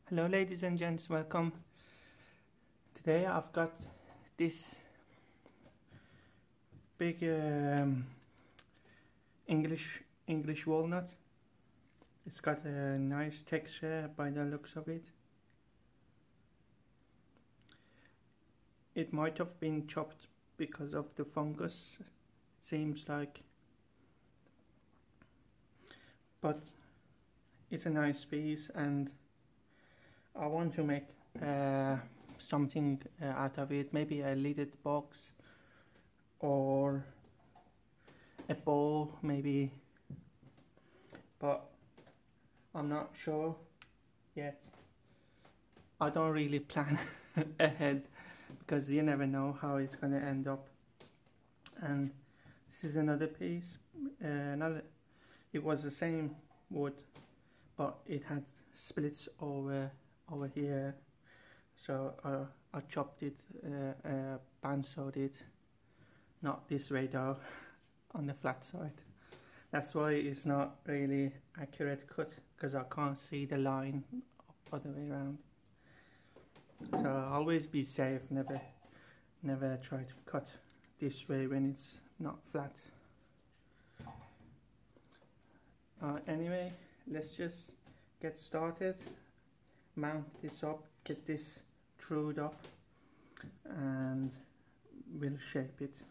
Hello ladies and gents, welcome. Today I've got this big English walnut. It's got a nice texture by the looks of it. It might have been chopped because of the fungus, it seems like, but it's a nice piece and I want to make something out of it, maybe a lidded box or a bowl maybe, but I'm not sure yet. I don't really plan ahead because you never know how it's gonna end up. And this is another piece, it was the same wood but it had splits over here, so I chopped it, bandsawed it, not this way though, on the flat side. That's why it's not really accurate cut, because I can't see the line other way around. So always be safe, never try to cut this way when it's not flat. Anyway, let's just get started. Mount this up, get this trued up, and we'll shape it.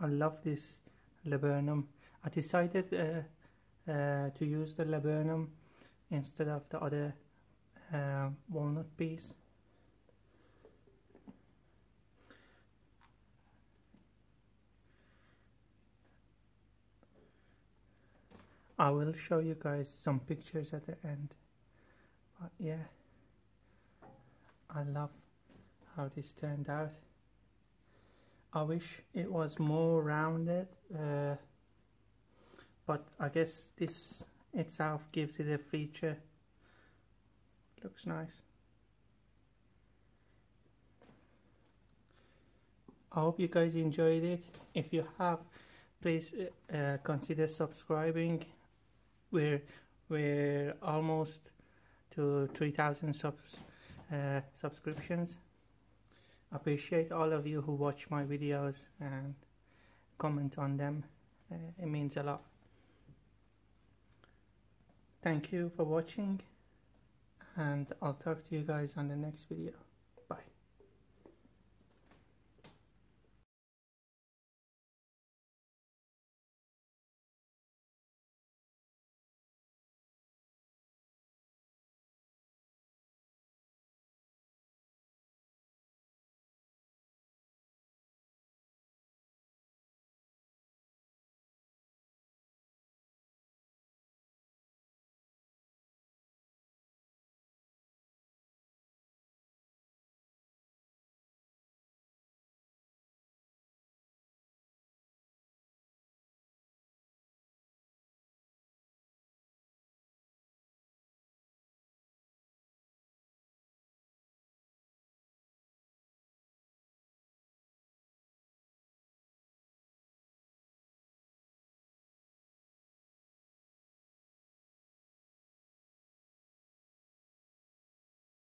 I love this laburnum. I decided to use the laburnum instead of the other walnut piece. I will show you guys some pictures at the end, but yeah, I love how this turned out. I wish it was more rounded, but I guess this itself gives it a feature. Looks nice. I hope you guys enjoyed it. If you have, please consider subscribing. We're almost to 3,000 subscriptions. I appreciate all of you who watch my videos and comment on them. It means a lot. Thank you for watching, and I'll talk to you guys on the next video.